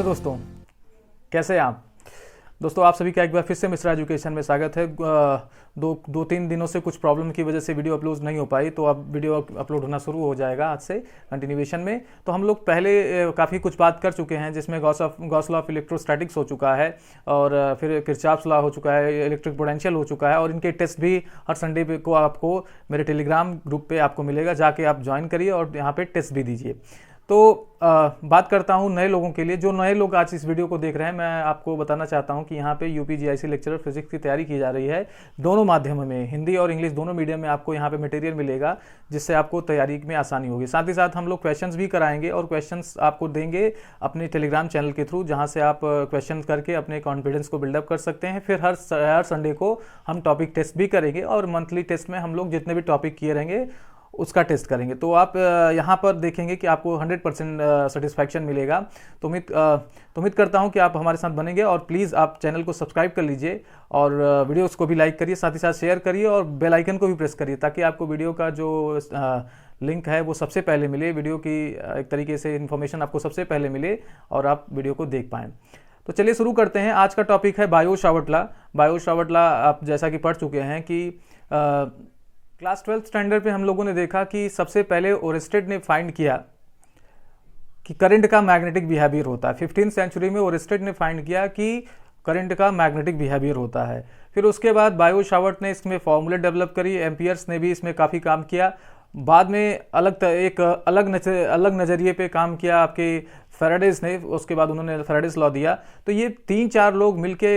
Hello दोस्तों, कैसे हैं आप। दोस्तों आप सभी का एक बार फिर से मिश्रा एजुकेशन में स्वागत है। दो तीन दिनों से कुछ प्रॉब्लम की वजह से वीडियो अपलोड नहीं हो पाई, तो अब वीडियो अपलोड होना शुरू हो जाएगा आज से कंटिन्यूएशन में। तो हम लोग पहले काफ़ी कुछ बात कर चुके हैं, जिसमें गॉस लॉ ऑफ इलेक्ट्रोस्टैटिक्स हो चुका है और फिर किरचॉफ्स लॉ हो चुका है, इलेक्ट्रिक पोटेंशियल हो चुका है, और इनके टेस्ट भी हर संडे पे को आपको मेरे टेलीग्राम ग्रुप पे आपको मिलेगा, जाके आप ज्वाइन करिए और यहाँ पे टेस्ट भी दीजिए। तो बात करता हूँ नए लोगों के लिए। जो नए लोग आज इस वीडियो को देख रहे हैं, मैं आपको बताना चाहता हूँ कि यहाँ पे यूपीजीआईसी लेक्चरर फिजिक्स की तैयारी की जा रही है। दोनों माध्यमों में, हिंदी और इंग्लिश दोनों मीडियम में आपको यहाँ पे मटेरियल मिलेगा, जिससे आपको तैयारी में आसानी होगी। साथ ही साथ हम लोग क्वेश्चंस भी कराएंगे और क्वेश्चंस आपको देंगे अपने टेलीग्राम चैनल के थ्रू, जहाँ से आप क्वेश्चन करके अपने कॉन्फिडेंस को बिल्डअप कर सकते हैं। फिर हर संडे को हम टॉपिक टेस्ट भी करेंगे और मंथली टेस्ट में हम लोग जितने भी टॉपिक किए रहेंगे उसका टेस्ट करेंगे। तो आप यहाँ पर देखेंगे कि आपको 100% सेटिस्फैक्शन मिलेगा। तो उम्मीद करता हूँ कि आप हमारे साथ बनेंगे, और प्लीज़ आप चैनल को सब्सक्राइब कर लीजिए और वीडियोस को भी लाइक करिए, साथ ही साथ शेयर करिए और बेल आइकन को भी प्रेस करिए, ताकि आपको वीडियो का जो लिंक है वो सबसे पहले मिले, वीडियो की एक तरीके से इन्फॉर्मेशन आपको सबसे पहले मिले और आप वीडियो को देख पाएँ। तो चलिए शुरू करते हैं। आज का टॉपिक है बायो-सावर्ट लॉ। बायो-सावर्ट लॉ आप जैसा कि पढ़ चुके हैं कि क्लास 12th स्टैंडर्ड पे हम लोगों ने देखा कि सबसे पहले ओरेस्टेड ने फाइंड किया कि करंट का मैग्नेटिक बिहेवियर होता है। 15th सेंचुरी में ओरेस्टेड ने फाइंड किया कि करंट का मैग्नेटिक बिहेवियर होता है। फिर उसके बाद बायो-सावर्ट ने इसमें फॉर्मूले डेवलप करी, एम्पियर्स ने भी इसमें काफ़ी काम किया। बाद में एक अलग नज़रिए पे काम किया आपके फेराडेज ने, उसके बाद उन्होंने फेराडेज लॉ दिया। तो ये 3-4 लोग मिलके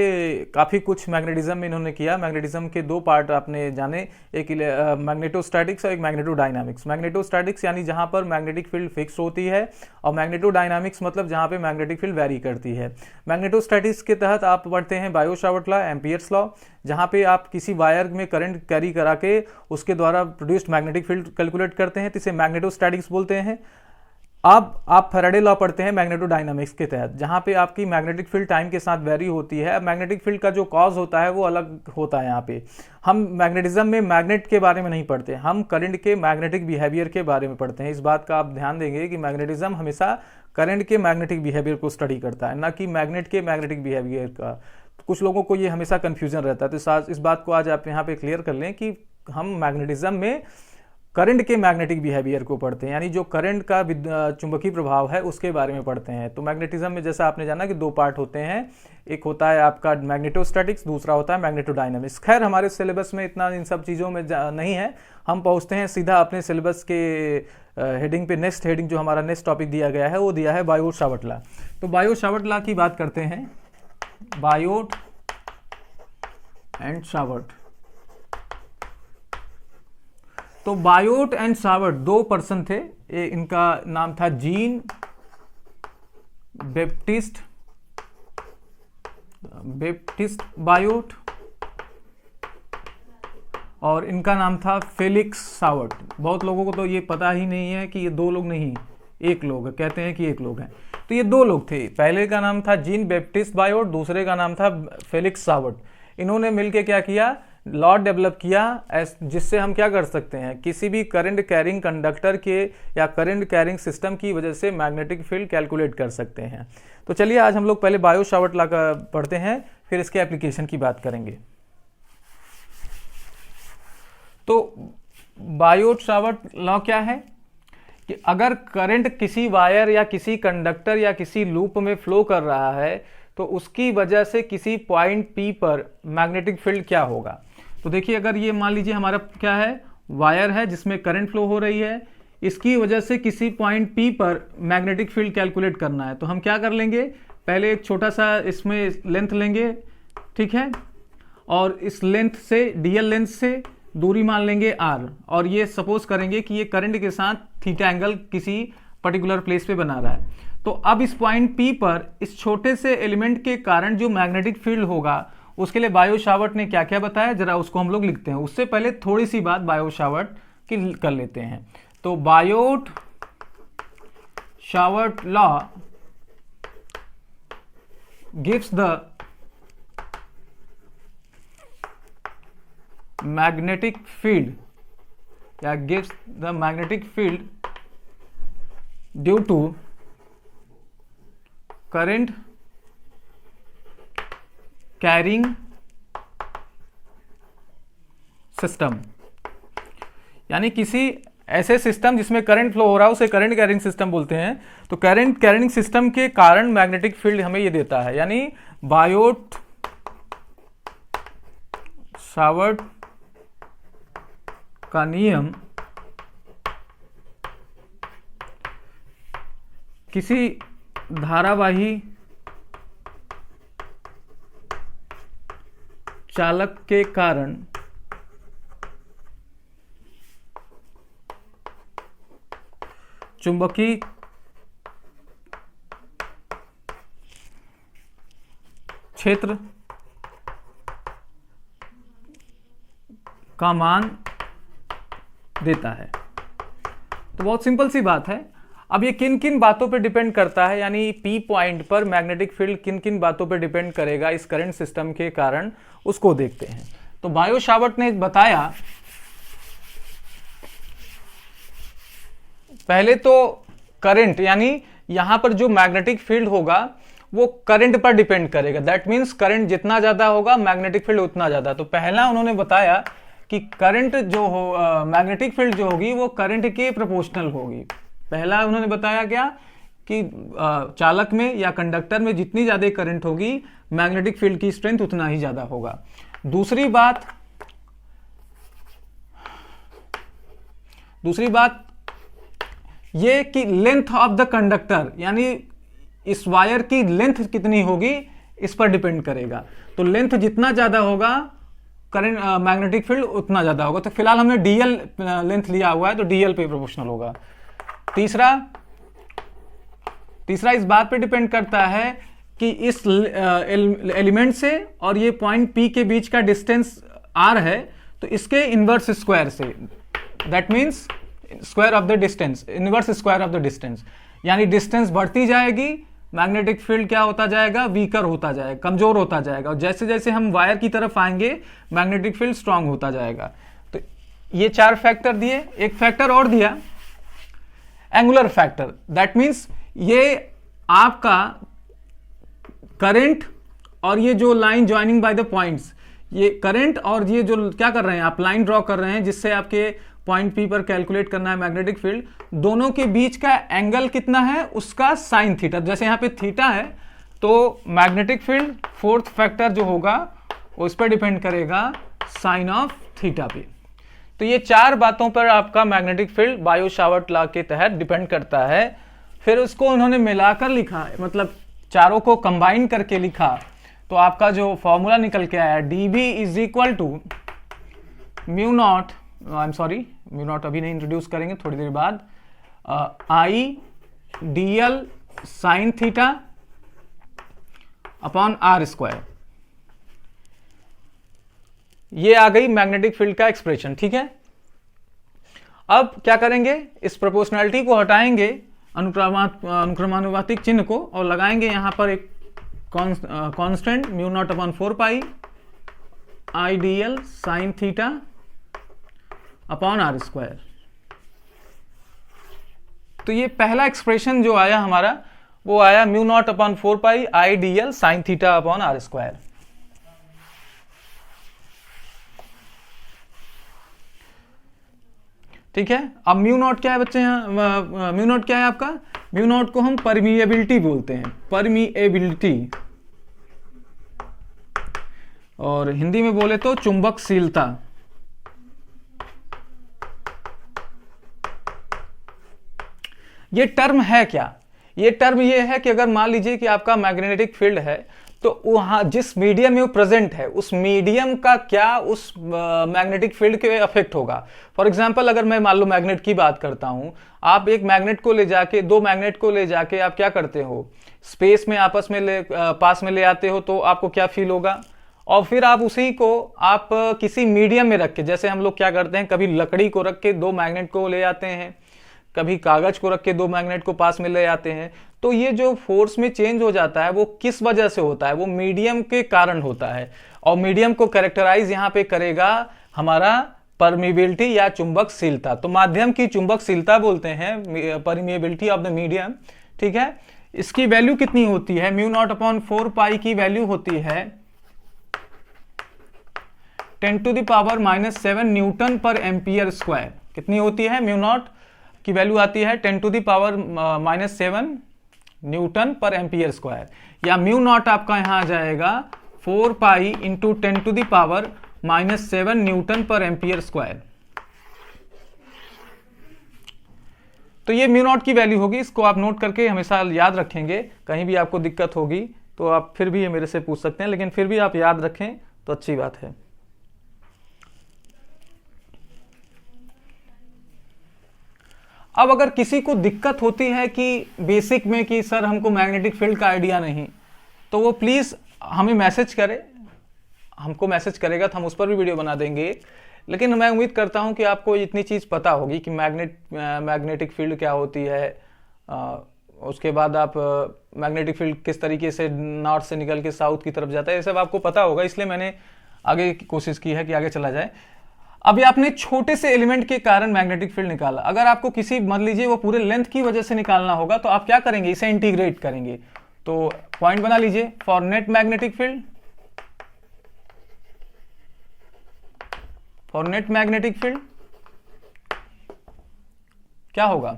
काफ़ी कुछ मैग्नेटिज्म में इन्होंने किया। मैग्नेटिज्म के दो पार्ट आपने जाने, एक मैग्नेटोस्टैटिक्स और एक मैग्नेटोडायनामिक्स। मैग्नेटोस्टैटिक्स यानी जहाँ पर मैग्नेटिक फील्ड फिक्स होती है, और मैग्नेटोडायनामिक्स मतलब जहाँ पे मैग्नेटिक फील्ड वैरी करती है। मैग्नेटोस्टैटिक्स के तहत आप पढ़ते हैं बायो-सावर्ट लॉ, एम्पियर्स लॉ, जहाँ पे आप किसी वायर में करंट कैरी करा के उसके द्वारा प्रोड्यूस्ड मैग्नेटिक फील्ड कैलकुलेट करते हैं, तो इसे मैग्नेटोस्टैटिक्स बोलते हैं। अब आप फैराडे लॉ पढ़ते हैं मैग्नेटोडायनामिक्स के तहत, जहाँ पे आपकी मैग्नेटिक फील्ड टाइम के साथ वेरी होती है। मैग्नेटिक फील्ड का जो कॉज होता है वो अलग होता है। यहाँ पे हम मैग्नेटिज्म में मैग्नेट के बारे में नहीं पढ़ते, हम करंट के मैग्नेटिक बिहेवियर के बारे में पढ़ते हैं। इस बात का आप ध्यान देंगे कि मैग्नेटिज्म हमेशा करंट के मैग्नेटिक बिहेवियर को स्टडी करता है, ना कि मैग्नेट के मैग्नेटिक बिहेवियर का। कुछ लोगों को ये हमेशा कन्फ्यूजन रहता है, तो इस बात को आज आप यहाँ पे क्लियर कर लें कि हम मैग्नेटिज्म में करंट के मैग्नेटिक बिहेवियर को पढ़ते हैं, यानी जो करंट का चुंबकीय प्रभाव है उसके बारे में पढ़ते हैं। तो मैग्नेटिज्म में जैसा आपने जाना कि दो पार्ट होते हैं, एक होता है आपका मैग्नेटोस्टैटिक्स, दूसरा होता है मैग्नेटोडायनामिक्स। खैर हमारे सिलेबस में इतना इन सब चीज़ों में नहीं है, हम पहुँचते हैं सीधा अपने सिलेबस के हेडिंग पे। नेक्स्ट हेडिंग जो हमारा नेक्स्ट टॉपिक दिया गया है वो दिया है बायो-सावर्ट लॉ। तो बायो-सावर्ट लॉ की बात करते हैं। Biot and Savart. तो बायोट एंड सावर्ट दो पर्सन थे, इनका नाम था जीन बेप्टिस्ट बायोट, और इनका नाम था फेलिक्स सावर्ट। बहुत लोगों को तो ये पता ही नहीं है कि ये दो लोग नहीं, एक लोग है, कहते हैं कि एक लोग हैं। तो ये दो लोग थे, पहले का नाम था जीन बेप्टिस्ट बायोट, दूसरे का नाम था फेलिक्स सावर्ट। इन्होंने मिलकर क्या किया, लॉ डेवलप किया, जिससे हम क्या कर सकते हैं, किसी भी करंट कैरिंग कंडक्टर के या करंट कैरिंग सिस्टम की वजह से मैग्नेटिक फील्ड कैलकुलेट कर सकते हैं। तो चलिए आज हम लोग पहले बायो-सावर्ट लॉ का पढ़ते हैं, फिर इसके एप्लीकेशन की बात करेंगे। तो बायो-सावर्ट लॉ क्या है कि अगर करंट किसी वायर या किसी कंडक्टर या किसी लूप में फ्लो कर रहा है, तो उसकी वजह से किसी पॉइंट P पर मैग्नेटिक फील्ड क्या होगा। तो देखिए, अगर ये मान लीजिए हमारा क्या है, वायर है जिसमें करंट फ्लो हो रही है, इसकी वजह से किसी पॉइंट P पर मैग्नेटिक फील्ड कैलकुलेट करना है। तो हम क्या कर लेंगे, पहले एक छोटा सा इसमें लेंथ लेंगे, ठीक है, और इस लेंथ से डीएल लेंथ से दूरी मान लेंगे r, और ये सपोज करेंगे कि ये करंट के साथ थीटा एंगल किसी पर्टिकुलर प्लेस पे बना रहा है। तो अब इस पॉइंट P पर इस छोटे से एलिमेंट के कारण जो मैग्नेटिक फील्ड होगा, उसके लिए बायो-सावर्ट ने क्या क्या बताया, जरा उसको हम लोग लिखते हैं। उससे पहले थोड़ी सी बात बायो-सावर्ट की कर लेते हैं। तो Biot Savart law gives the magnetic field या gives the magnetic field due to current carrying system, यानी किसी ऐसे सिस्टम जिसमें करंट फ्लो हो रहा है उसे करंट कैरिंग सिस्टम बोलते हैं। तो करंट कैरिंग सिस्टम के कारण मैग्नेटिक फील्ड हमें ये देता है, यानी बायोट सावर्ट का नियम किसी धारावाही चालक के कारण चुंबकीय क्षेत्र का मान देता है। तो बहुत सिंपल सी बात है। अब ये किन किन बातों पे डिपेंड करता है, यानी पी पॉइंट पर मैग्नेटिक फील्ड किन किन बातों पे डिपेंड करेगा इस करंट सिस्टम के कारण, उसको देखते हैं। तो बायो सावर्ट ने बताया, पहले तो करंट, यानी यहां पर जो मैग्नेटिक फील्ड होगा वो करंट पर डिपेंड करेगा। दैट मींस करंट जितना ज्यादा होगा मैग्नेटिक फील्ड उतना ज्यादा। तो पहला उन्होंने बताया कि करंट जो हो, मैग्नेटिक फील्ड जो होगी वो करंट के प्रोपोर्शनल होगी। पहला उन्होंने बताया क्या कि चालक में या कंडक्टर में जितनी ज्यादा करंट होगी मैग्नेटिक फील्ड की स्ट्रेंथ उतना ही ज्यादा होगा। दूसरी बात ये कि लेंथ ऑफ द कंडक्टर, यानी इस वायर की लेंथ कितनी होगी इस पर डिपेंड करेगा। तो लेंथ जितना ज्यादा होगा करंट मैग्नेटिक फील्ड उतना ज्यादा होगा। तो फिलहाल हमने डीएल लेंथ लिया हुआ है, तो डीएल पे प्रोपोर्शनल होगा। तीसरा इस बात पे डिपेंड करता है कि इस एलिमेंट से और ये पॉइंट पी के बीच का डिस्टेंस आर है, तो इसके इनवर्स स्क्वायर से, that means square of the distance, inverse square of the distance, यानी डिस्टेंस बढ़ती जाएगी मैग्नेटिक फील्ड क्या होता जाएगा, वीकर होता जाएगा, कमजोर होता जाएगा। और जैसे जैसे हम वायर की तरफ आएंगे मैग्नेटिक फील्ड स्ट्रांग होता जाएगा। तो ये 4 फैक्टर दिए। एक फैक्टर और दिया एंगुलर फैक्टर, दैट मींस ये आपका करंट और ये जो line joining by the points, ये करंट और ये जो क्या कर रहे हैं आप, लाइन ड्रॉ कर रहे हैं जिससे आपके पॉइंट पी पर कैलकुलेट करना है मैग्नेटिक फील्ड, दोनों के बीच का एंगल कितना है उसका साइन थीटा। जैसे यहां पे थीटा है तो मैग्नेटिक फील्ड फोर्थ फैक्टर जो होगा उस पर डिपेंड करेगा साइन ऑफ थीटा पे। तो ये 4 बातों पर आपका magnetic field bio Savart law के तहत डिपेंड करता है। फिर उसको उन्होंने मिलाकर लिखा, मतलब चारों को कंबाइन करके लिखा, तो आपका जो फॉर्मूला निकल के आया dB is equal to mu naught, mu naught अभी नहीं इंट्रोड्यूस करेंगे, थोड़ी देर बाद, I d l sine theta upon r square. ये आ गई मैग्नेटिक फील्ड का एक्सप्रेशन, ठीक है। अब क्या करेंगे, इस प्रोपोर्शनैलिटी को हटाएंगे, अनुक्रमानुपातिक चिन्ह को, और लगाएंगे यहां पर एक constant mu naught upon 4 pi I d l sine theta upon r square. तो ये पहला एक्सप्रेशन जो आया हमारा वो आया mu naught upon 4 pi I d l sine theta upon r square. ठीक है। अब म्यू नॉट क्या है बच्चे, यहाँ म्यू नॉट क्या है आपका, म्यू नॉट को हम परमिएबिलिटी बोलते हैं, परमिएबिलिटी, और हिंदी में बोले तो चुंबकशीलता। ये टर्म है क्या, ये टर्म ये है कि अगर मान लीजिए कि आपका मैग्नेटिक फील्ड है तो वहां जिस मीडियम में वो प्रेजेंट है उस मीडियम का क्या उस मैग्नेटिक फील्ड के अफेक्ट होगा। फॉर एग्जांपल अगर मैं मान लो मैग्नेट की बात करता हूं, आप एक मैग्नेट को ले जाके, 2 मैग्नेट को ले जाके आप क्या करते हो, स्पेस में आपस में पास में ले आते हो, तो आपको क्या फील होगा। और फिर आप उसी को आप किसी मीडियम में रख के, जैसे हम लोग क्या करते हैं, कभी लकड़ी को रख के 2 मैग्नेट को ले आते हैं, कभी कागज को रख के 2 मैग्नेट को पास में ले आते हैं, तो ये जो फोर्स में चेंज हो जाता है वो किस वजह से होता है, वो मीडियम के कारण होता है। और मीडियम को कैरेक्टराइज यहाँ पे करेगा हमारा परमिएबिलिटी या चुंबकशीलता। तो माध्यम की चुंबकशीलता बोलते हैं, परमिएबिलिटी ऑफ द मीडियम, ठीक है। इसकी वैल्यू कितनी होती है, म्यू नॉट अपॉन 4 पाई की वैल्यू होती है 10⁻⁻7 न्यूटन पर एम्पियर स्क्वायर। कितनी होती है, म्यू नॉट की वैल्यू आती है 10⁻⁻7 न्यूटन पर एम्पियर स्क्वायर, या म्यू नॉट आपका यहां आ जाएगा 4 पाई इंटू 10⁻⁻7 न्यूटन पर एम्पियर स्क्वायर। तो ये म्यू नॉट की वैल्यू होगी, इसको आप नोट करके हमेशा याद रखेंगे। कहीं भी आपको दिक्कत होगी तो आप फिर भी ये मेरे से पूछ सकते हैं, लेकिन फिर भी आप याद रखें तो अच्छी बात है। अब अगर किसी को दिक्कत होती है कि बेसिक में कि सर हमको मैग्नेटिक फील्ड का आइडिया नहीं, तो वो प्लीज़ हमें मैसेज करे, हमको मैसेज करेगा तो हम उस पर भी वीडियो बना देंगे। लेकिन मैं उम्मीद करता हूं कि आपको इतनी चीज़ पता होगी कि मैग्नेटिक फील्ड क्या होती है, उसके बाद आप मैग्नेटिक फील्ड किस तरीके से नॉर्थ से निकल के साउथ की तरफ जाता है, ये सब आपको पता होगा। इसलिए मैंने आगे की कोशिश की है कि आगे चला जाए। अभी आपने छोटे से एलिमेंट के कारण मैग्नेटिक फील्ड निकाला, अगर आपको किसी मान लीजिए वो पूरे लेंथ की वजह से निकालना होगा तो आप क्या करेंगे, इसे इंटीग्रेट करेंगे। तो पॉइंट बना लीजिए, for net magnetic field, for net magnetic field क्या होगा,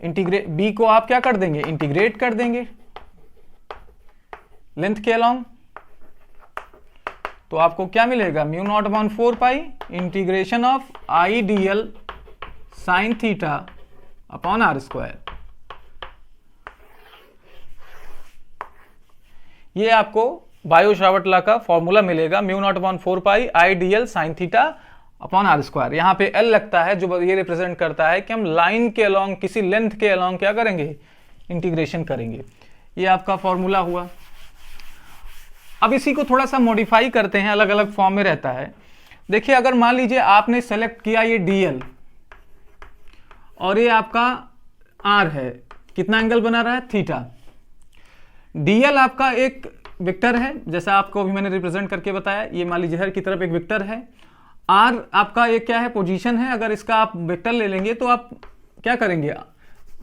इंटीग्रेट बी को आप क्या कर देंगे, इंटीग्रेट कर देंगे लेंथ के अलोंग। तो आपको क्या मिलेगा, mu naught upon 4 pi integration of I d l sine theta upon r square. ये आपको बायो सावर्ट लॉ का फॉर्मूला मिलेगा, mu naught upon 4 pi I d l sine theta upon r square. यहां पे एल लगता है जो ये रिप्रेजेंट करता है कि हम लाइन के अलोंग, किसी लेंथ के अलोंग क्या करेंगे, इंटीग्रेशन करेंगे। ये आपका फॉर्मूला हुआ। अब इसी को थोड़ा सा मॉडिफाई करते हैं, अलग अलग फॉर्म में रहता है। देखिए अगर मान लीजिए आपने सेलेक्ट किया ये डीएल और ये आपका आर है, कितना एंगल बना रहा है, थीटा। डीएल आपका एक वेक्टर है, जैसा आपको अभी मैंने रिप्रेजेंट करके बताया, ये मान लीजिए हर की तरफ एक वेक्टर है। आर आपका एक क्या है, पोजीशन है। अगर इसका आप वेक्टर ले लेंगे तो आप क्या करेंगे,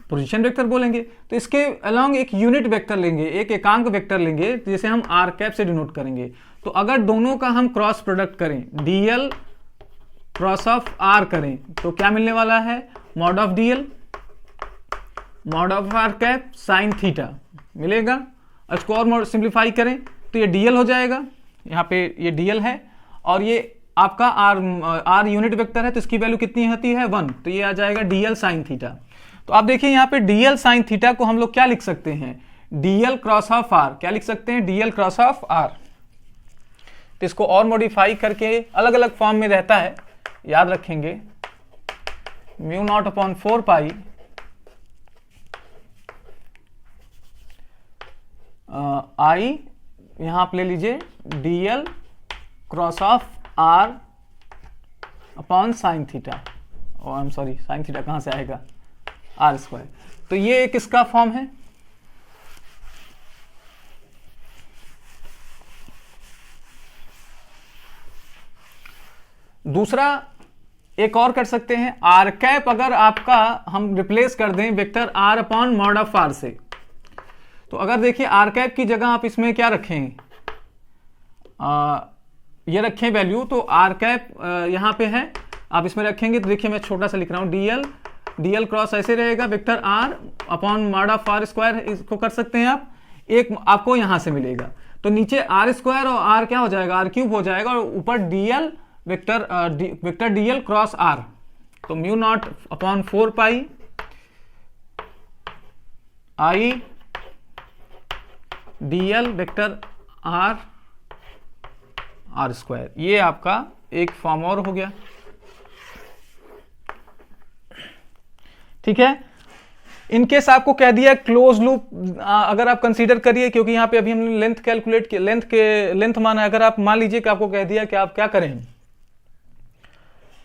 पोजीशन वेक्टर बोलेंगे। तो इसके अलोंग एक यूनिट वेक्टर लेंगे, एक एकांक वेक्टर लेंगे, जिसे हम आर कैप से डिनोट करेंगे। तो अगर दोनों का हम क्रॉस प्रोडक्ट करें, डीएल क्रॉस ऑफ आर करें, तो क्या मिलने वाला है, mod of dl mod of r cap sine theta मिलेगा। इसको और सिंप्लीफाई करें तो ये डीएल हो जाएगा, यहाँ पे ये डीएल है और ये आपका आर यूनिट वेक्टर है, तो इसकी वैल्यू कितनी होती है, 1। तो ये आ जाएगा डीएल साइन थीटा। तो आप देखिए यहाँ पे डीएल साइन थीटा को हम लोग क्या लिख सकते हैं, डीएल क्रॉस ऑफ आर, क्या लिख सकते हैं, डीएल क्रॉस ऑफ आर। तो इसको और मॉडिफाई करके अलग अलग फॉर्म में रहता है, याद रखेंगे, mu naught upon 4 pi I, यहां आप ले लीजिए DL cross of R upon sine theta, और I am sorry sine theta कहां से आएगा, आर स्क्वायर। तो ये एक इसका फॉर्म है। दूसरा एक और कर सकते हैं, आर कैप अगर आपका हम रिप्लेस कर दें vector r upon mod of r से, तो अगर देखिए आर कैप की जगह आप इसमें क्या रखें, ये रखें वैल्यू, तो आर कैप यहां पे है, आप इसमें रखेंगे तो देखिए मैं छोटा सा लिख रहा हूं, डीएल क्रॉस ऐसे रहेगा, vector r upon mod of r square, इसको कर सकते हैं आप, एक आपको यहां से मिलेगा। तो नीचे आर स्क्वायर और आर क्या हो जाएगा, आर क्यूब हो जाएगा, और ऊपर DL vector DL cross R. तो mu naught upon 4 pi I DL vector R square, ये आपका एक फॉर्म और हो गया। ठीक है, इनकेस आपको कह दिया क्लोज लूप, अगर आप कंसीडर करिए, क्योंकि यहां पे अभी हमने लेंथ कैलकुलेट किया, लेंथ माना है, अगर आप मान लीजिए कि आपको कह दिया कि आप क्या करें,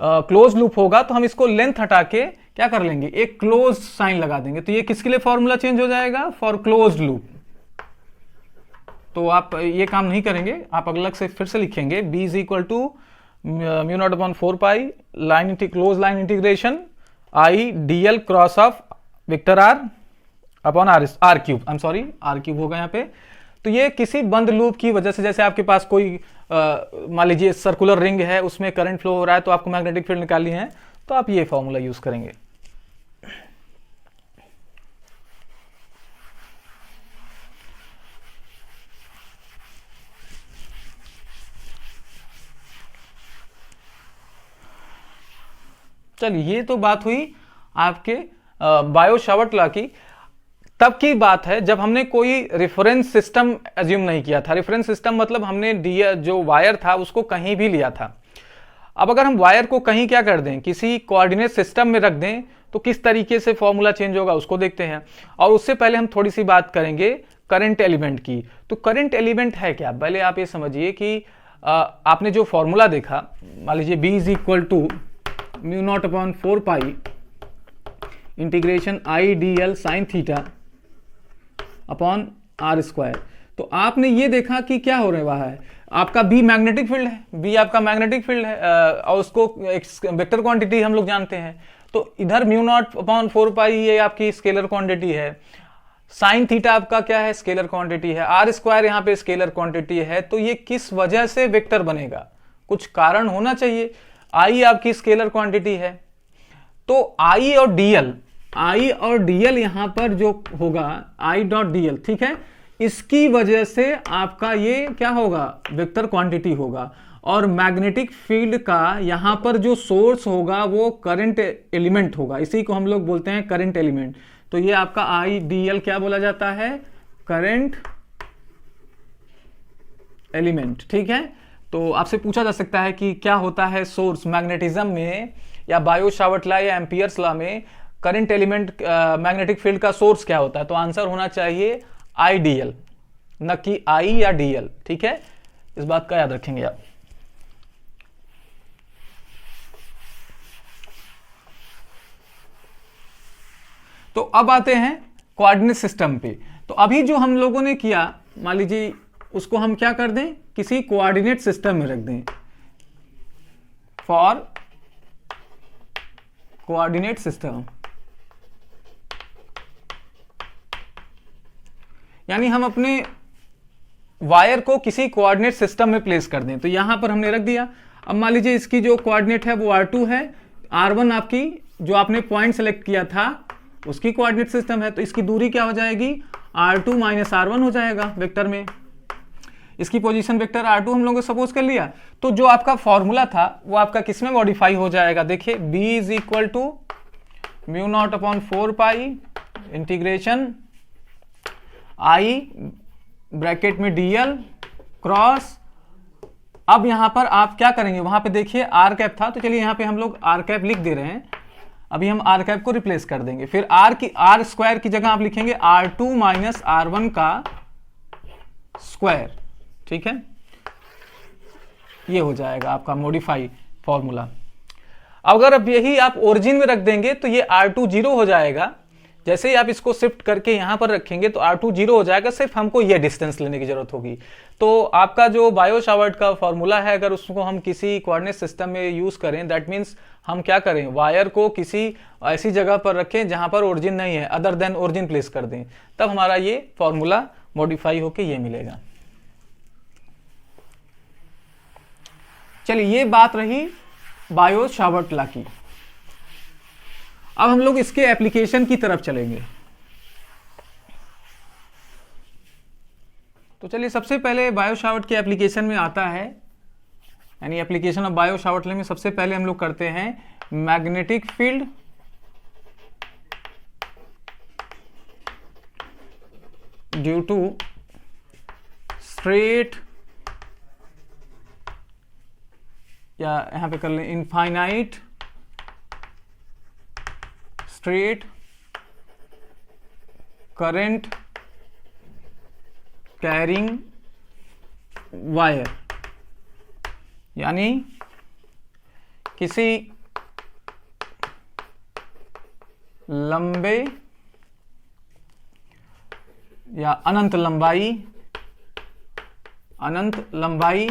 क्लोज लूप होगा, तो हम इसको लेंथ हटा के क्या कर लेंगे, एक क्लोज साइन लगा देंगे। तो ये किसके लिए फॉर्मूला चेंज हो जाएगा, फॉर क्लोज लूप। तो आप ये काम नहीं करेंगे, आप अलग से फिर से लिखेंगे, b is equal to mu naught upon 4 pi line close line integration I dl cross of vector r upon r cube, I am sorry r cube होगा यहाँ पे। तो ये किसी बंद लूप की वजह से, जैसे आपके पास कोई मान लीजिए सर्कुलर रिंग है, उसमें करंट फ्लो हो रहा है, तो आपको मैग्नेटिक फील्ड निकालनी है, तो आप ये फॉर्मूला यूज करेंगे। चलिए, ये तो बात हुई आपके बायो शावर्ट लॉ की। तब की बात है जब हमने कोई रेफरेंस सिस्टम एज्यूम नहीं किया था। रेफरेंस सिस्टम मतलब हमने दिया जो वायर था उसको कहीं भी लिया था। अब अगर हम वायर को कहीं क्या कर दें, किसी कोऑर्डिनेट सिस्टम में रख दें, तो किस तरीके से फॉर्मूला चेंज होगा उसको देखते हैं। और उससे पहले हम थोड़ी सी बात करेंगे करंट एलिमेंट की। तो करंट एलिमेंट है क्या, पहले आप ये समझिए कि आपने जो फॉर्मूला देखा, मान लीजिए B is equal to mu naught upon 4 pi integration I d l sine theta upon r square. तो आपने ये देखा कि क्या हो रहा है, आपका बी मैग्नेटिक फील्ड है, बी आपका मैग्नेटिक फील्ड है, और उसको एक वेक्टर क्वांटिटी हम लोग जानते हैं। तो इधर म्यू नॉट अपॉन 4 पाई ये आपकी स्केलर क्वांटिटी है, साइन थीटा आपका क्या है, स्केलर क्वांटिटी है, आर स्क्वायर यहाँ पे स्केलर क्वांटिटी है। तो ये किस वजह से वेक्टर बनेगा, कुछ कारण होना चाहिए। आई आपकी स्केलर क्वांटिटी है, तो आई और डीएल यहां पर जो होगा आई डॉट डीएल, ठीक है, इसकी वजह से आपका ये क्या होगा, वेक्टर क्वांटिटी होगा। और मैग्नेटिक फील्ड का यहां पर जो सोर्स होगा वो करंट एलिमेंट होगा, इसी को हम लोग बोलते हैं करंट एलिमेंट। तो ये आपका आई डीएल क्या बोला जाता है, करंट एलिमेंट, ठीक है। तो आपसे पूछा जा सकता है कि क्या होता है सोर्स मैग्नेटिज्म में, या बायो शावर्ट लॉ या एम्पियर्स लॉ में करंट एलिमेंट मैग्नेटिक फील्ड का सोर्स क्या होता है। तो आंसर होना चाहिए आई डीएल, न कि आई या डीएल, ठीक है, इस बात का याद रखेंगे आप। तो अब आते हैं कोऑर्डिनेट सिस्टम पे। तो अभी जो हम लोगों ने किया, मान लीजिए उसको हम क्या कर दें, किसी कोऑर्डिनेट सिस्टम में रख दें, फॉर कोऑर्डिनेट सिस्टम, यानी हम अपने वायर को किसी कोऑर्डिनेट सिस्टम में प्लेस कर दें। तो यहां पर हमने रख दिया। अब मान लीजिए इसकी जो कोऑर्डिनेट है वो R2 है, R1 आपकी जो आपने पॉइंट सेलेक्ट किया था उसकी कोऑर्डिनेट सिस्टम है, तो इसकी दूरी क्या हो जाएगी, R2 माइनस R1 हो जाएगा वेक्टर में। इसकी पोजीशन वेक्टर R2 हम लोगों को सपोज कर लिया। तो जो आपका फॉर्मूला था वो आपका किस में मॉडिफाई हो जाएगा, देखिए B is equal to mu naught upon 4 pi integration I bracket में डीएल क्रॉस। अब यहां पर आप क्या करेंगे, वहां पे देखिए आर कैप था, तो चलिए यहां पे हम लोग आर कैप लिख दे रहे हैं। अभी हम आर कैप को रिप्लेस कर देंगे, फिर आर स्क्वायर की जगह आप लिखेंगे R2 माइनस R1 का स्क्वायर, ठीक है। ये हो जाएगा आपका मॉडिफाई फॉर्मूला। अगर अब यही आप ओरिजिन में रख देंगे तो ये R2 0 हो जाएगा। जैसे ही आप इसको शिफ्ट करके यहां पर रखेंगे तो R2 0 हो जाएगा, सिर्फ हमको ये डिस्टेंस लेने की जरूरत होगी। तो आपका जो बायो शावर्ट का फॉर्मूला है, अगर उसको हम किसी कोऑर्डिनेट सिस्टम में यूज करें, दैट मीन्स हम क्या करें, वायर को किसी ऐसी जगह पर रखें जहां पर ओरिजिन नहीं है, अदर देन ओरिजिन प्लेस कर दें, तब हमारा ये फॉर्मूला मॉडिफाई होके ये मिलेगा। चलिए, ये बात रही बायो शावर्ट लॉ की। अब हम लोग इसके एप्लीकेशन की तरफ चलेंगे। तो चलिए, सबसे पहले बायो शावर्ट के एप्लीकेशन में आता है, यानी application of Biot Savart law में सबसे पहले हम लोग करते हैं magnetic field due to straight, या यहां पे कर लें infinite straight current carrying wire, यानी किसी लंबे या अनंत लंबाई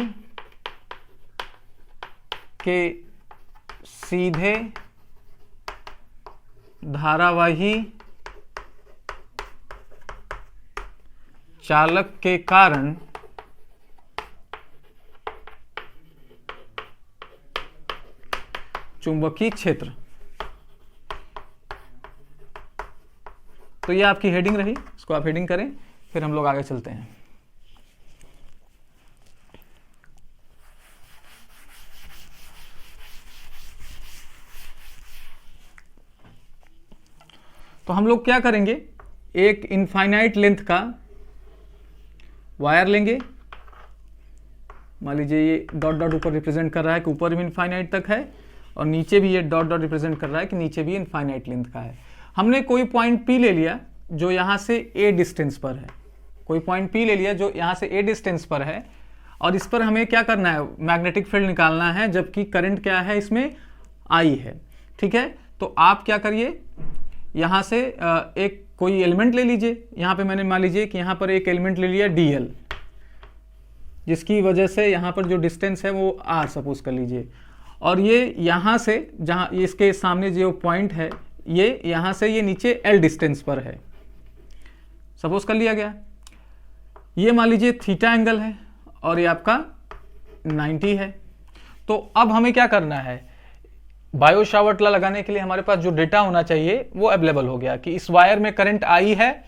के सीधे धारावाही चालक के कारण चुंबकीय क्षेत्र। तो ये आपकी हेडिंग रही, इसको आप हेडिंग करें, फिर हम लोग आगे चलते हैं। तो हम लोग क्या करेंगे, एक इनफाइनाइट लेंथ का वायर लेंगे। मान लीजिए ये डॉट डॉट ऊपर रिप्रेजेंट कर रहा है कि ऊपर भी इनफाइनाइट तक है, और नीचे भी ये डॉट डॉट रिप्रेजेंट कर रहा है कि नीचे भी इनफाइनाइट लेंथ का है। हमने कोई पॉइंट P ले लिया जो यहाँ से A डिस्टेंस पर है, कोई पॉइंट P ले लिया जो यहाँ से A डिस्टेंस पर है, और इस पर हमें क्या करना है, मैग्नेटिक फील्ड निकालना है, जबकि करंट क्या है इसमें, I है। ठीक है, तो आप क्या करिए, यहाँ से एक कोई एलिमेंट ले लीजिए। यहाँ पे मैंने मान लीजिए कि यहाँ पर एक एलिमेंट ले लिया DL, जिसकी वजह से यहाँ पर जो डिस्टेंस है वो R सपोज कर लीजिए, और ये यहाँ से जहाँ इसके सामने जो पॉइंट है, ये यहाँ से ये नीचे L डिस्टेंस पर है, सपोज कर लिया गया। ये मान लीजिए थीटा एंगल है और ये आपका 90 है। तो अब हमें क्या करना है, बायो शावर्ट लॉ लगाने के लिए हमारे पास जो डेटा होना चाहिए वो अवेलेबल हो गया कि इस वायर में करंट I है,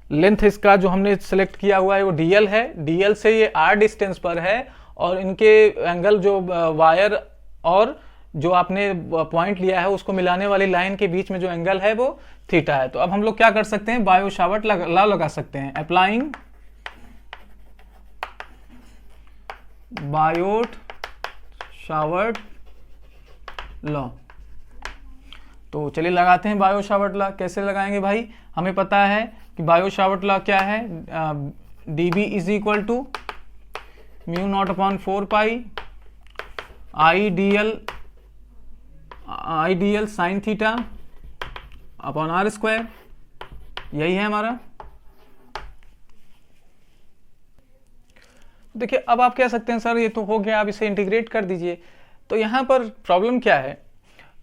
लेंथ इसका जो हमने सेलेक्ट किया हुआ है वो DL है, DL से ये R डिस्टेंस पर है, और इनके एंगल जो वायर और जो आपने पॉइंट लिया है उसको मिलाने वाली लाइन के बीच में जो एंगल है वो थीटा है। तो अब हम लोग क्या कर सकते हैं, बायो शावर्ट लॉ लगा सकते हैं, अप्लाइंग बायोट शावर्ट लॉ। तो चलिए लगाते हैं बायो शावर्ट लॉ। कैसे लगाएंगे भाई, हमें पता है कि बायो शावर्ट लॉ क्या है, dB is equal to mu naught upon 4 pi I d l sine theta upon R square, यही है हमारा। देखिए अब आप कह सकते हैं सर ये तो हो गया, आप इसे इंटीग्रेट कर दीजिए। तो यहाँ पर प्रॉब्लम क्या है,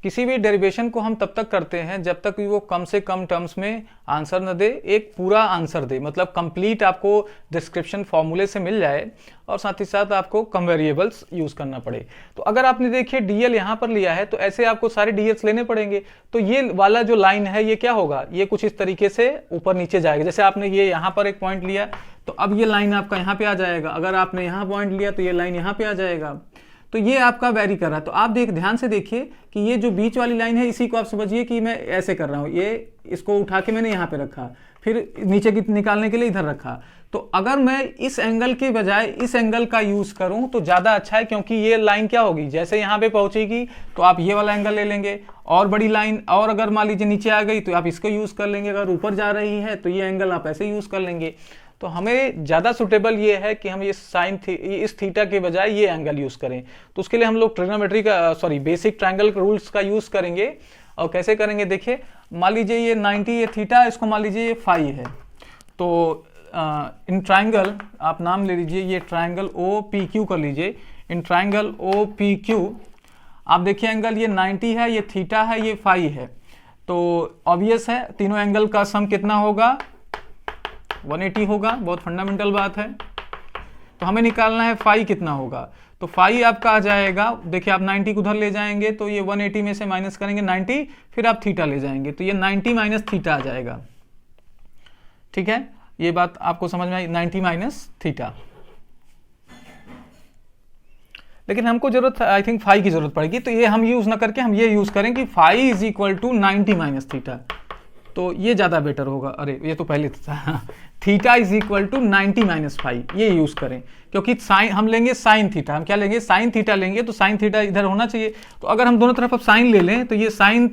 किसी भी डेरिवेशन को हम तब तक करते हैं जब तक वो कम से कम टर्म्स में आंसर न दे, एक पूरा आंसर दे, मतलब कंप्लीट आपको डिस्क्रिप्शन फॉर्मूले से मिल जाए, और साथ ही साथ आपको कम वेरिएबल्स यूज करना पड़े। तो अगर आपने देखिए DL यहाँ पर लिया है तो ऐसे आपको सारे DLs लेने पड़ेंगे। तो ये वाला जो लाइन है ये क्या होगा, ये कुछ इस तरीके से ऊपर नीचे जाएगा। जैसे आपने ये यहाँ पर एक पॉइंट लिया तो अब ये लाइन आपका यहाँ पे आ जाएगा, अगर आपने यहाँ पॉइंट लिया तो ये लाइन यहाँ पे आ जाएगा। तो ये आपका वेरी कर रहा है। तो आप ध्यान से देखिए कि ये जो बीच वाली लाइन है इसी को आप समझिए कि मैं ऐसे कर रहा हूँ, ये इसको उठा के मैंने यहाँ पे रखा, फिर नीचे की निकालने के लिए इधर रखा। तो अगर मैं इस एंगल के बजाय इस एंगल का यूज करूं तो ज्यादा अच्छा है, क्योंकि ये लाइन क्या होगी, जैसे यहाँ पे पहुंचेगी तो आप ये वाला एंगल ले लेंगे और बड़ी लाइन, और अगर मान लीजिए नीचे आ गई तो आप इसको यूज कर लेंगे, अगर ऊपर जा रही है तो ये एंगल आप ऐसे यूज कर लेंगे। तो हमें ज़्यादा सुटेबल ये है कि हम ये इस थीटा के बजाय ये एंगल यूज़ करें। तो उसके लिए हम लोग ट्रिग्नोमेट्री का बेसिक ट्रायंगल रूल्स का यूज़ करेंगे। और कैसे करेंगे, देखिए मान लीजिए ये 90 ये थीटा, इसको मान लीजिए ये फाई है। तो इन ट्रायंगल आप नाम ले लीजिए, ये ट्रायंगल OPQ कर लीजिए। इन ट्रायंगल OPQ आप देखिए एंगल ये 90 है, ये थीटा है, ये फाई है। तो ऑब्वियस है तीनों एंगल का सम कितना होगा, 180 होगा। बहुत फंडामेंटल बात है। तो हमें निकालना है फाई कितना होगा। तो फाई आपका आ जाएगा, देखिए आप 90 को उधर ले जाएंगे तो ये 180 में से माइनस करेंगे 90, फिर आप थीटा ले जाएंगे तो ये 90 माइनस थीटा आ जाएगा। ठीक है, ये बात आपको समझ में आई, 90 माइनस थीटा। लेकिन हमको जरूरत आई थिंक फाई की जरूरत पड़ेगी, तो ये हम यूज ना करके हम ये यूज करें कि phi is equal to 90 minus theta. तो ये ज़्यादा बेटर होगा। अरे ये तो पहले था, theta is equal to 90 minus phi, ये यूज़ करें, क्योंकि साइन हम लेंगे साइन थीटा। हम क्या लेंगे, साइन थीटा लेंगे, तो साइन थीटा इधर होना चाहिए। तो अगर हम दोनों तरफ अब साइन ले लें तो ये साइन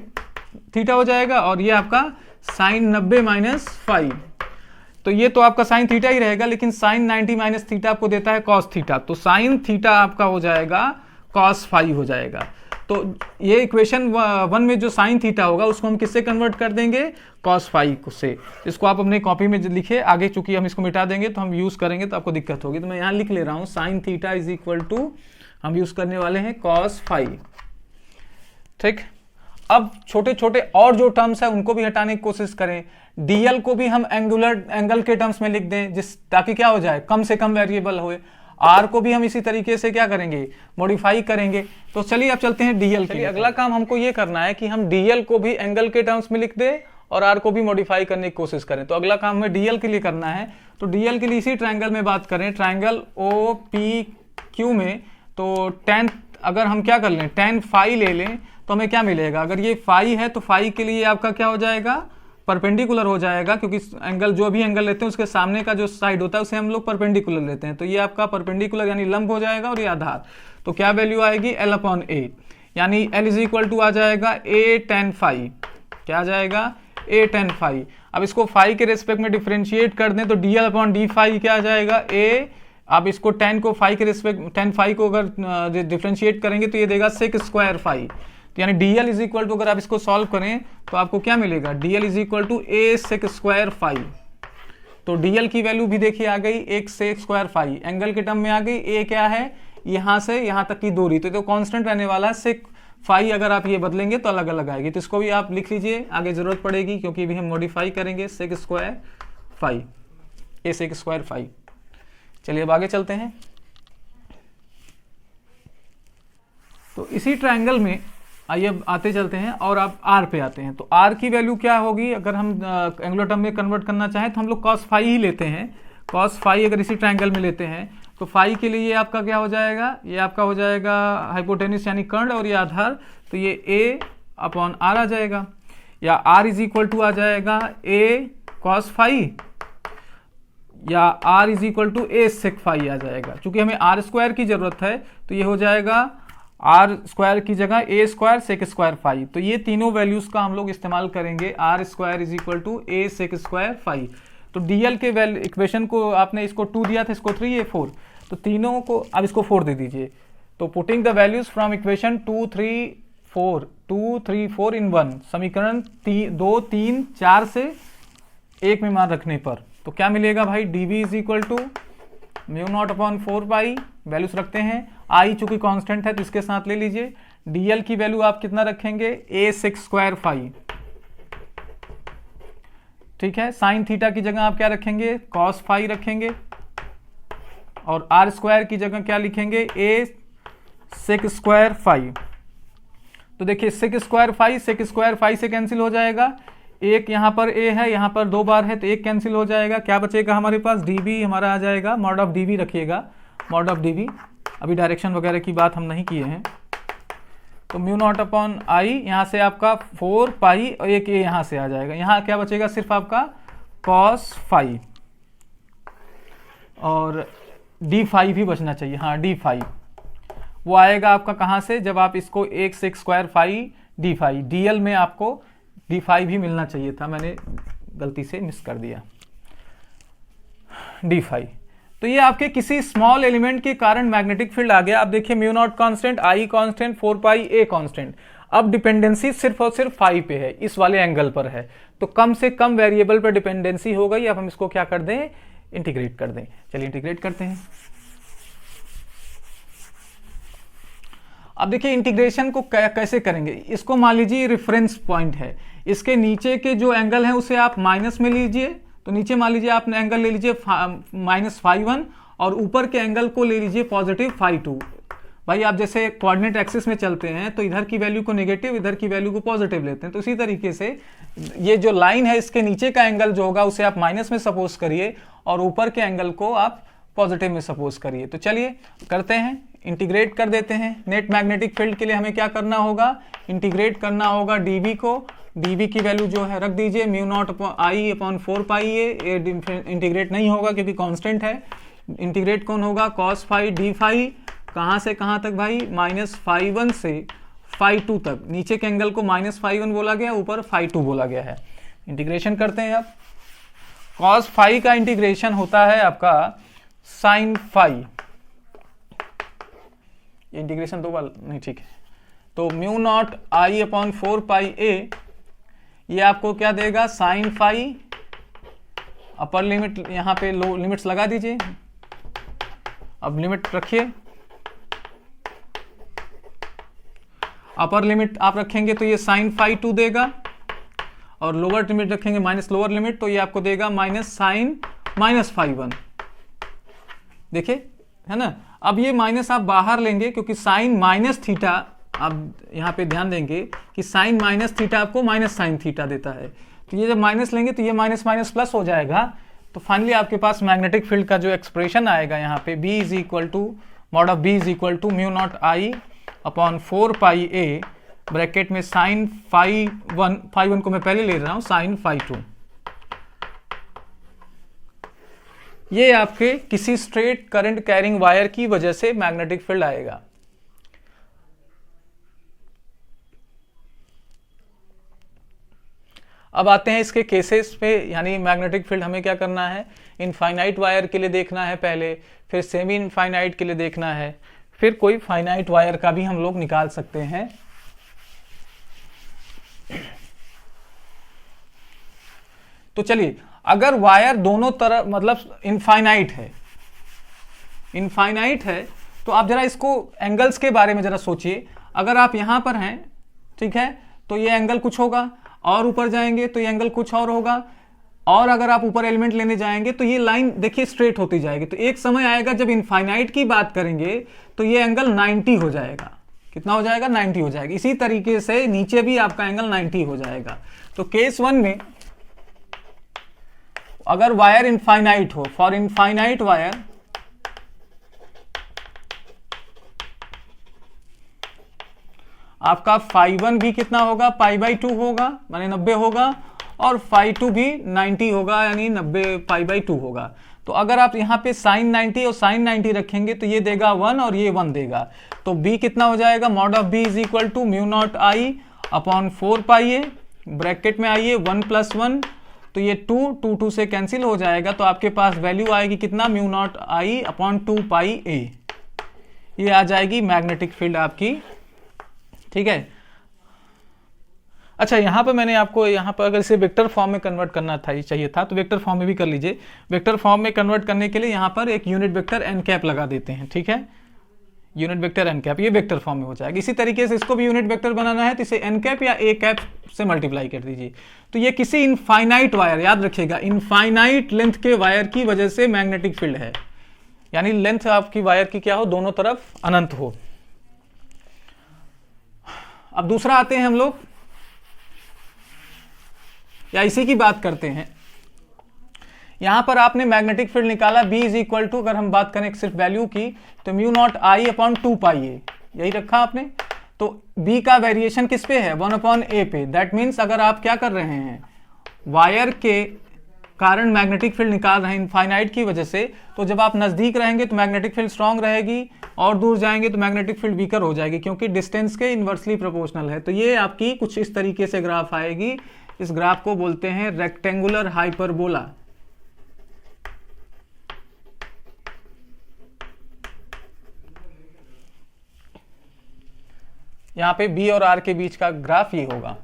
थीटा हो जाएगा, और ये आपका साइन 90 माइनस फाई। तो ये तो आपका साइन थीटा ही रहेगा, लेकिन साइन 90 माइनस थीटा आपको देता है कॉस थीटा। तो साइन थीटा आपका हो जाएगा कॉस फाई हो जाएगा। तो ये इक्वेशन 1 में जो साइन थीटा होगा उसको हम किससे कन्वर्ट कर देंगे, कॉस फाई से। इसको आप अपने कॉपी में लिखे, आगे चूंकि हम इसको मिटा देंगे तो हम यूज करेंगे तो आपको दिक्कत होगी। तो मैं यहाँ लिख ले रहा हूँ sine theta is equal to, हम यूज करने वाले हैं कॉस फाई। ठीक, अब छोटे छोटे और जो टर्म्स है उनको भी हटाने की कोशिश करें। डीएल को भी हम एंगल के टर्म्स में लिख दें, ताकि क्या हो जाए, कम से कम वेरिएबल हो। आर को भी हम इसी तरीके से क्या करेंगे, मॉडिफाई करेंगे। तो चलिए अब चलते हैं डीएल के लिए। अगला काम हमको ये करना है कि हम डीएल को भी एंगल के टर्म्स में लिख दें और आर को भी मॉडिफाई करने की कोशिश करें। तो अगला काम हमें डीएल के लिए करना है। तो डीएल के लिए इसी ट्रायंगल में बात करें, ट्रायंगल ओ पी क्यू में, तो tan, अगर हम क्या कर लें, tan फाई ले लें तो हमें क्या मिलेगा, अगर ये फाई है तो फाई के लिए आपका क्या हो जाएगा, परपेंडिकुलर हो जाएगा, क्योंकि एंगल जो भी एंगल लेते हैं उसके सामने का जो साइड होता है उसे हम लोग परपेंडिकुलर लेते हैं। तो ये आपका परपेंडिकुलर यानी लंब हो जाएगा और ये आधार। तो क्या वैल्यू आएगी, L/A, यानी L इज इक्वल टू आ जाएगा A tan फाई। क्या आ जाएगा, A tan फाई। अब इसको फाई के रेस्पेक्ट में डिफरेंशिएट कर दें तो DL/D फाई क्या आ जाएगा, A। अब इसको tan को फाई के रेस्पेक्ट, tan फाई को अगर डिफरेंशिएट करेंगे तो ये देगा sec स्क्वायर फाई। तो यानी DL इज इक्वल टू, अगर आप इसको सॉल्व करें तो आपको क्या मिलेगा, DL is equal to A sec square phi. तो DL की वैल्यू भी देखिए आ गई, एक sec स्क्वायर फाई, एंगल के टर्म में आ गई। A क्या है, यहां से यहां तक की दूरी, तो कांस्टेंट रहने वाला है sec फाई। अगर आप ये बदलेंगे तो अलग अलग आएगी, तो इसको भी आप लिख लीजिए, आगे जरूरत पड़ेगी क्योंकि भी हम मॉडिफाई करेंगे, sec square phi, A sec square phi. चलिए अब आगे चलते हैं। तो इसी ट्रायंगल में आइए अब आते चलते हैं और आप आर पे आते हैं। तो आर की वैल्यू क्या होगी, अगर हम एंगुलर टर्म में कन्वर्ट करना चाहें तो हम लोग cos फाई ही लेते हैं। cos फाई अगर इसी ट्रायंगल में लेते हैं तो फाई के लिए ये आपका क्या हो जाएगा, ये आपका हो जाएगा हाइपोटेनिस यानी कर्ण, और ये आधार, तो ये A/R आ जाएगा, या R इज इक्वल टू आ जाएगा A cos फाई, या R is equal to A sec phi आ जाएगा। चूंकि हमें R स्क्वायर की जरूरत है तो ये हो जाएगा R स्क्वायर की जगह A square sec square phi. तो ये तीनों वैल्यूज का हम लोग इस्तेमाल करेंगे, R square is equal to A sec square phi. तो DL के इक्वेशन को आपने इसको 2 दिया था, इसको 3, ये 4, तो तीनों को अब इसको 4 दे दीजिए। तो putting the values from equation 2, 3, 4 इन 1, समीकरण 2, 3, 4 से 1 में मान रखने पर तो क्या मिलेगा भाई, dv is equal to μ0/4 pi, values रखते हैं, i चूंकि कांस्टेंट है तो इसके साथ ले लीजिए। dl की वैल्यू आप कितना रखेंगे, A sec स्क्वायर फाई, ठीक है। साइन थीटा की जगह आप क्या रखेंगे, cos फाई रखेंगे, और r स्क्वायर की जगह क्या लिखेंगे, A sec स्क्वायर फाई। तो देखिए sec स्क्वायर फाई से कैंसिल हो जाएगा, एक यहाँ पर A है, यहाँ पर 2 बार है तो एक कैंसिल हो जाएगा। क्या बचेगा हमारे पास, dv हमारा आ जाएगा, मॉड ऑफ dv रखिएगा, मॉड ऑफ dv। अभी डायरेक्शन वगैरह की बात हम नहीं किए हैं। तो μ0/I, यहाँ से आपका 4 पाई और एक A यहाँ से आ जाएगा। यहाँ क्या बचेगा, सिर्फ आपका cos फाई, और d फाई भी बचना चाहिए, हाँ d फाई वो आएगा आपका कहाँ से, जब आप इसको एक sec square phi d phi, dl में आपको d फाई भी मिलना चाहिए था, मैंने गलती से मिस कर दिया, d फाई। तो ये आपके किसी स्मॉल एलिमेंट के कारण मैग्नेटिक फील्ड आ गया। अब देखिए μ0 constant, I constant, 4 pi A constant. अब डिपेंडेंसी सिर्फ और सिर्फ फाई पे है, इस वाले एंगल पर है, तो कम से कम वेरिएबल पर डिपेंडेंसी हो गई। अब हम इसको क्या कर दें, इंटीग्रेट कर दें। चलिए इंटीग्रेट करते हैं। अब देखिए इंटीग्रेशन को कैसे करेंगे, इसको मान लीजिए रेफरेंस पॉइंट है, इसके नीचे के जो एंगल है उसे आप माइनस में लीजिए। तो नीचे मान लीजिए आपने एंगल ले लीजिए -φ1 और ऊपर के एंगल को ले लीजिए +φ2। भाई आप जैसे कोऑर्डिनेट एक्सिस में चलते हैं तो इधर की वैल्यू को नेगेटिव, इधर की वैल्यू को पॉजिटिव लेते हैं। तो इसी तरीके से ये जो लाइन है इसके नीचे का एंगल जो होगा उसे आप माइनस में सपोज करिए और ऊपर के एंगल को आप पॉजिटिव में सपोज करिए। तो चलिए करते हैं, इंटीग्रेट कर देते हैं। नेट मैग्नेटिक फील्ड के लिए हमें क्या करना होगा, इंटीग्रेट करना होगा dv को। dv की वैल्यू जो है रख दीजिए μ0I/4 पाई ये इंटीग्रेट नहीं होगा क्योंकि कांस्टेंट है। इंटीग्रेट कौन होगा, cos फाई d फाई, कहाँ से कहाँ तक भाई, -φ1 से φ2 तक। नीचे के एंगल को -φ1 बोला गया, ऊपर φ2 बोला गया है। इंटीग्रेशन करते हैं। अब cos फाई का इंटीग्रेशन होता है आपका sin फाई, इंटीग्रेशन 2 बार नहीं, ठीक है। तो μ0I/4 पाई A ये आपको क्या देगा, sin फाई, अपर लिमिट यहाँ पे लो लिमिट्स लगा दीजिए। अब लिमिट रखिए। अपर लिमिट आप रखेंगे तो ये साइन फाई 2 देगा, और लोअर लिमिट रखेंगे माइनस लोअर लिमिट तो ये आपको देगा माइनस साइन माइनस फाई 1। देखिए, है ना। अब ये माइनस आप बाहर लेंगे क्योंकि साइन माइनस थीटा, आप यहाँ पे ध्यान देंगे कि साइन माइनस थीटा आपको माइनस साइन थीटा देता है, तो ये जब माइनस लेंगे तो ये माइनस माइनस प्लस हो जाएगा। तो फाइनली आपके पास मैग्नेटिक फील्ड का जो एक्सप्रेशन आएगा यहाँ पे B is equal to mod of B is equal to mu naught I upon 4 pi A bracket में साइन फाई 1 को मैं पहले ले रहा हूँ साइन फाई 2। ये आपके किसी स्ट्रेट करंट कैरिंग वायर की वजह से मैग्नेटिक फील्ड आएगा। अब आते हैं इसके केसेस पे, यानी मैग्नेटिक फील्ड हमें क्या करना है, इनफाइनाइट वायर के लिए देखना है पहले, फिर सेमी इनफाइनाइट के लिए देखना है, फिर कोई फाइनाइट वायर का भी हम लोग निकाल सकते हैं। तो चलिए, अगर वायर दोनों तरफ मतलब इनफाइनाइट है तो आप जरा इसको एंगल्स के बारे में जरा सोचिए। अगर आप यहां पर हैं, ठीक है, तो ये एंगल कुछ होगा, और ऊपर जाएंगे तो ये एंगल कुछ और होगा, और अगर आप ऊपर एलिमेंट लेने जाएंगे तो ये लाइन देखिए स्ट्रेट होती जाएगी। तो एक समय आएगा जब इनफाइनाइट की बात करेंगे तो ये एंगल 90 हो जाएगा। कितना हो जाएगा? 90 हो जाएगा। इसी तरीके से नीचे भी आपका एंगल 90 हो जाएगा। तो केस 1 में अगर वायर इनफाइनाइट हो, फॉर इनफाइनाइट वायर आपका फाई 1 भी कितना होगा? पाई बाई 2 होगा, माने 90 होगा, और फाई 2 भी 90 होगा, यानी 90 पाई बाई 2 होगा। तो अगर आप यहाँ पे साइन 90 और साइन 90 रखेंगे तो ये देगा 1 और ये 1 देगा। तो b कितना हो जाएगा? Mod of b is equal to mu naught I upon 4 pi A, bracket में आइए 1 प्लस 1, तो ये 2 से कैंसिल हो जाएगा। तो आपके पास वैल्यू आएगी कितना? म्यू नॉट आई अपॉन 2 पाई ए। ये आ जाएगी मैग्नेटिक फील्ड आपकी, ठीक है। अच्छा, यहाँ पर मैंने आपको यहाँ पर अगर इसे वेक्टर फॉर्म में कन्वर्ट करना था, चाहिए था, तो वेक्टर फॉर्म में भी कर लीजिए। वेक्टर फॉर्म में कन्वर्ट करने के लिए यहाँ पर एक यूनिट वेक्टर एन कैप लगा देते हैं, ठीक है। यूनिट वेक्टर एन कैप, ये वेक्टर फॉर्म में हो जाएगा। इसी तरीके से इसको भी यूनिट वेक्टर बनाना है तो इसे एन कैप या ए कैप से मल्टीप्लाई कर दीजिए। तो ये किसी इनफाइनाइट वायर, याद रखिएगा, इनफाइनाइट लेंथ के वायर की वजह से मैग्नेटिक फील्ड है, यानी लेंथ आपकी वायर की क्या हो? दोनों तरफ अनंत हो। अब दूसरा आते हैं हम लोग, या इसी की बात करते हैं। यहां पर आपने मैग्नेटिक फील्ड निकाला B इज इक्वल टू, अगर हम बात करें सिर्फ वैल्यू की, तो म्यू नॉट आई अपॉन 2 पाई ए, यही रखा आपने। तो B का वेरिएशन किस पे है? 1 अपॉन ए पे। दैट मीन्स अगर आप क्या कर रहे हैं, वायर के कारण मैग्नेटिक फील्ड निकाल रहे हैं इनफाइनाइट की वजह से, तो जब आप नजदीक रहेंगे तो मैग्नेटिक फील्ड स्ट्रांग रहेगी, और दूर जाएंगे तो मैग्नेटिक फील्ड वीकर हो जाएगी, क्योंकि डिस्टेंस के इनवर्सली प्रोपोर्शनल है। तो ये आपकी कुछ इस तरीके से ग्राफ आएगी। इस ग्राफ को बोलते हैं रेक्टेंगुलर हाइपरबोला। यहां पे B और R के बीच का ग्राफ ये होगा।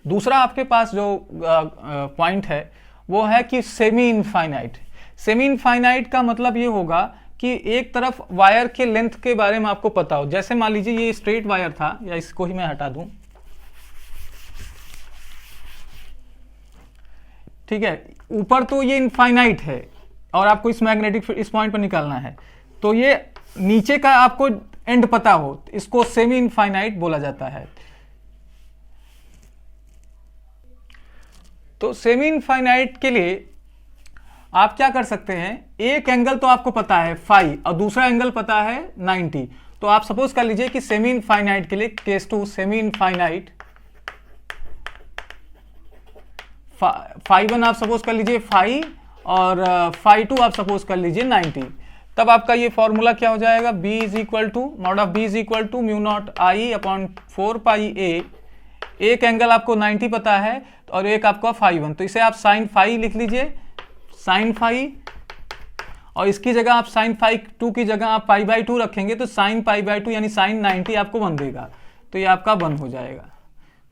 दूसरा आपके पास जो पॉइंट है वो है कि सेमी इनफाइनाइट। सेमी इनफाइनाइट का मतलब ये होगा कि एक तरफ वायर के लेंथ के बारे में आपको पता हो। जैसे मान लीजिए ये स्ट्रेट वायर था, या इसको ही मैं हटा दूं, ठीक है। ऊपर तो ये इनफाइनाइट है और आपको इस मैग्नेटिक इस पॉइंट पर निकालना है, तो ये नीचे का आपको एंड पता हो, इसको सेमी इनफाइनाइट बोला जाता है। तो सेमी इनफाइनाइट के लिए आप क्या कर सकते हैं, एक एंगल तो आपको पता है फाई और दूसरा एंगल पता है 90। तो आप सपोज कर लीजिए कि सेमी इनफाइनाइट के लिए केस 2, सेमी इनफाइनाइट फाई 1 आप सपोज कर लीजिए फाई, और फाई 2 आप सपोज कर लीजिए 90। तब आपका ये फॉर्मूला क्या हो जाएगा? B is equal to mod of B is equal to mu naught I upon 4 pi A. एक एंगल आपको 90 पता है और एक आपका फाई 1, तो इसे आप साइन फाई लिख लीजिए, साइन फाई, और इसकी जगह आप साइन फाई 2 की जगह आप पाई बाई 2 रखेंगे तो साइन पाई बाई 2 यानी साइन 90 आपको 1 देगा। तो ये आपका 1 हो जाएगा,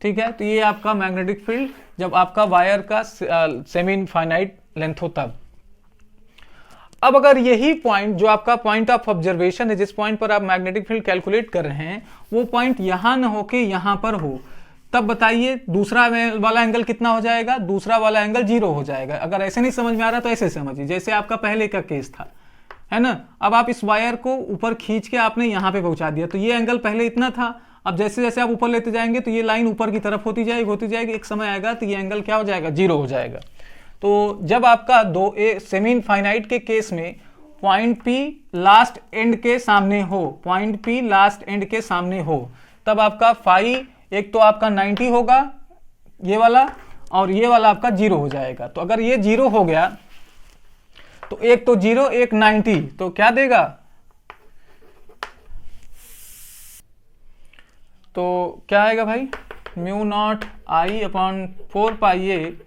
ठीक है। तो ये आपका मैग्नेटिक फील्ड जब आपका वायर का सेमी इनफाइनाइट लेंथ हो तब। अब अगर यही पॉइंट जो आपका पॉइंट ऑफ ऑब्जर्वेशन है, जिस पॉइंट पर आप मैग्नेटिक फील्ड कैलकुलेट कर रहे हैं, वो पॉइंट यहां ना होके यहां पर हो, तब बताइए दूसरा वाला एंगल कितना हो जाएगा? दूसरा वाला एंगल 0 हो जाएगा। अगर ऐसे नहीं समझ में आ रहा तो ऐसे समझिए, जैसे आपका पहले का केस था, है ना। अब आप इस वायर को ऊपर खींच के आपने यहां पे पहुंचा दिया, तो ये एंगल पहले इतना था, अब जैसे जैसे आप ऊपर लेते जाएंगे तो ये लाइन ऊपर की तरफ होती जाएगी, एक समय आएगा तो ये एंगल क्या हो जाएगा? 0 हो जाएगा। तो जब आपका सेमी इनफाइनाइट के केस में पॉइंट P लास्ट एंड के सामने हो, पॉइंट P लास्ट एंड के सामने हो, तब आपका फाई एक तो आपका 90 होगा ये वाला, और ये वाला आपका 0 हो जाएगा। तो अगर ये 0 हो गया तो एक तो 0 एक 90, तो क्या देगा? तो क्या आएगा भाई? Mu naught I upon 4 pi A,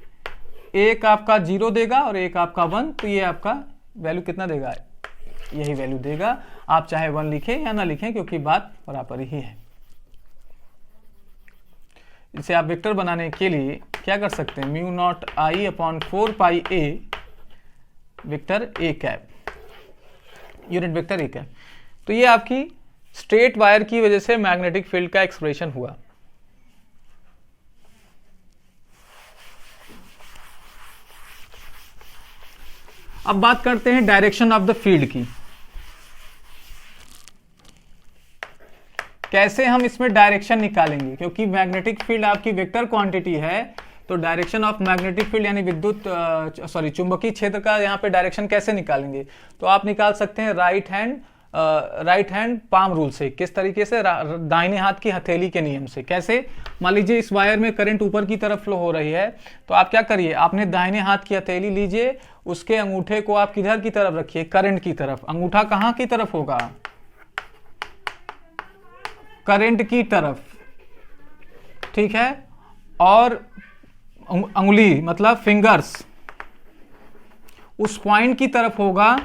एक आपका 0 देगा और एक आपका 1, तो ये आपका वैल्यू कितना देगा? यही वैल्यू देगा। आप चाहे 1 लिखें या ना लिखें, क्योंकि बात बराबर ही है। इसे आप वेक्टर बनाने के लिए क्या कर सकते हैं? Mu naught I upon 4 pi A vector A cap, unit vector A cap. तो ये आपकी स्ट्रेट वायर की वजह से मैग्नेटिक फील्ड का एक्सप्रेशन हुआ। अब बात करते हैं डायरेक्शन ऑफ द फील्ड की। कैसे हम इसमें डायरेक्शन निकालेंगे? क्योंकि मैग्नेटिक फील्ड आपकी वेक्टर क्वांटिटी है, तो डायरेक्शन ऑफ मैग्नेटिक फील्ड यानी चुंबकीय क्षेत्र का यहाँ पे डायरेक्शन कैसे निकालेंगे? तो आप निकाल सकते हैं राइट हैंड पाम रूल से। किस तरीके से? दाहिने हाथ की हथेली के नियम से। कैसे? मान लीजिए इस वायर में करंट ऊपर की तरफ फ्लो हो रही है, तो आप क्या करिए, आपने दाहिने हाथ की हथेली लीजिए, उसके अंगूठे को आप किधर की तरफ रखिए? करंट की तरफ। अंगूठा कहाँ की तरफ होगा? करंट की तरफ, ठीक है। और अंगुली मतलब फिंगर्स उस पॉइंट की तरफ होगा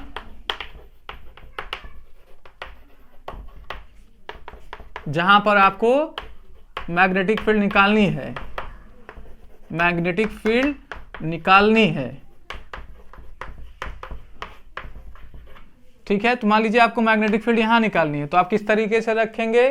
जहां पर आपको मैग्नेटिक फील्ड निकालनी है, मैग्नेटिक फील्ड निकालनी है, ठीक है। तो मान लीजिए आपको मैग्नेटिक फील्ड यहां निकालनी है, तो आप किस तरीके से रखेंगे?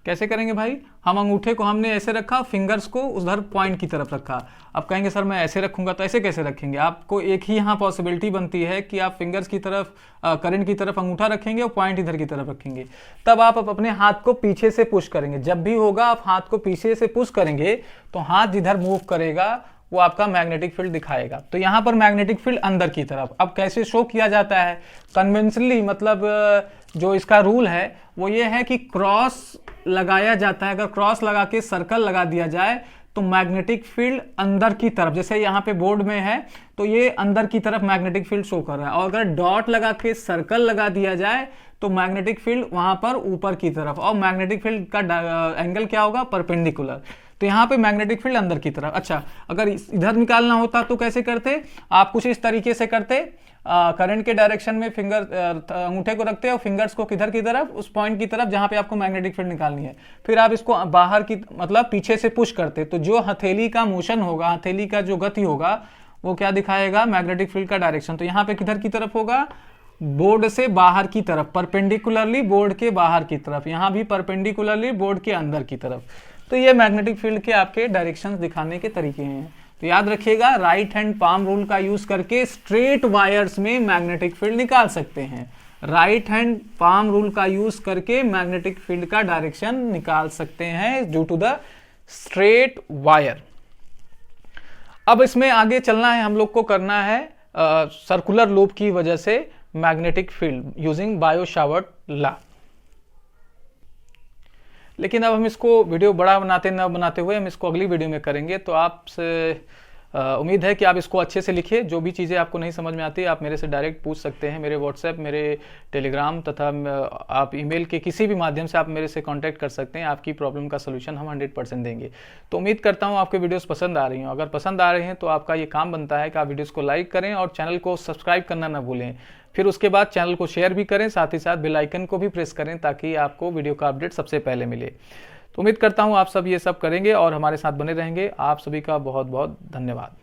कैसे करेंगे भाई? हम अंगूठे को हमने ऐसे रखा, फिंगर्स को उधर पॉइंट की तरफ रखा। अब कहेंगे सर मैं ऐसे रखूंगा, तो ऐसे कैसे रखेंगे? आपको एक ही यहाँ पॉसिबिलिटी बनती है कि आप फिंगर्स की तरफ करंट की तरफ अंगूठा रखेंगे और पॉइंट इधर की तरफ रखेंगे। तब आप अपने हाथ को पीछे से पुश करेंगे। जब भी होगा आप हाथ को पीछे से पुश करेंगे तो हाथ जिधर मूव करेगा वो आपका मैग्नेटिक फील्ड दिखाएगा। तो यहाँ पर मैग्नेटिक फील्ड अंदर की तरफ। अब कैसे शो किया जाता है? कन्वेंशनली, मतलब जो इसका रूल है वो ये है कि क्रॉस लगाया जाता है। अगर क्रॉस लगा के सर्कल लगा दिया जाए तो मैग्नेटिक फील्ड अंदर की तरफ, जैसे यहाँ पे बोर्ड में है तो ये अंदर की तरफ मैग्नेटिक फील्ड शो कर रहा है। और अगर डॉट लगा के सर्कल लगा दिया जाए तो मैग्नेटिक फील्ड वहां पर ऊपर की तरफ, और मैग्नेटिक फील्ड का एंगल क्या होगा? परपेंडिकुलर। तो यहाँ पे मैग्नेटिक फील्ड अंदर की तरफ। अच्छा, अगर इधर निकालना होता तो कैसे करते? आप कुछ इस तरीके से करते, करंट के डायरेक्शन में फिंगर अंगूठे को रखते और फिंगर्स को किधर की तरफ? उस पॉइंट की तरफ जहां पे आपको मैग्नेटिक फील्ड निकालनी है। फिर आप इसको बाहर की मतलब पीछे से पुश करते, तो जो हथेली का मोशन होगा, हथेली का जो गति होगा वो क्या दिखाएगा? मैग्नेटिक फील्ड का डायरेक्शन। तो यहाँ पे किधर की तरफ होगा? बोर्ड से बाहर की तरफ, परपेंडिकुलरली बोर्ड के बाहर की तरफ। यहाँ भी परपेंडिकुलरली बोर्ड के अंदर की तरफ। तो ये मैग्नेटिक फील्ड के आपके डायरेक्शंस दिखाने के तरीके हैं। तो याद रखिएगा, राइट हैंड पाम रूल का यूज करके स्ट्रेट वायर्स में मैग्नेटिक फील्ड निकाल सकते हैं। राइट हैंड पाम रूल का यूज करके मैग्नेटिक फील्ड का डायरेक्शन निकाल सकते हैं due to the straight wire. अब इसमें आगे चलना है, हम लोग को करना है सर्कुलर लूप की वजह से magnetic field using Biot-Savart law. लेकिन अब हम इसको वीडियो बड़ा बनाते हुए हम इसको अगली वीडियो में करेंगे। तो आपसे उम्मीद है कि आप इसको अच्छे से लिखिए। जो भी चीज़ें आपको नहीं समझ में आती आप मेरे से डायरेक्ट पूछ सकते हैं। मेरे व्हाट्सएप, मेरे टेलीग्राम तथा आप ईमेल के किसी भी माध्यम से आप मेरे से कांटेक्ट कर सकते हैं। आपकी प्रॉब्लम का सोल्यूशन हम 100% देंगे। तो उम्मीद करता हूँ आपके वीडियोस पसंद आ रही हैं। अगर पसंद आ रहे हैं तो आपका ये काम बनता है कि आप वीडियोज़ को लाइक करें और चैनल को सब्सक्राइब करना ना भूलें। फिर उसके बाद चैनल को शेयर भी करें, साथ ही साथ बेल आइकन को भी प्रेस करें ताकि आपको वीडियो का अपडेट सबसे पहले मिले। तो उम्मीद करता हूँ आप सब ये सब करेंगे और हमारे साथ बने रहेंगे। आप सभी का बहुत बहुत धन्यवाद।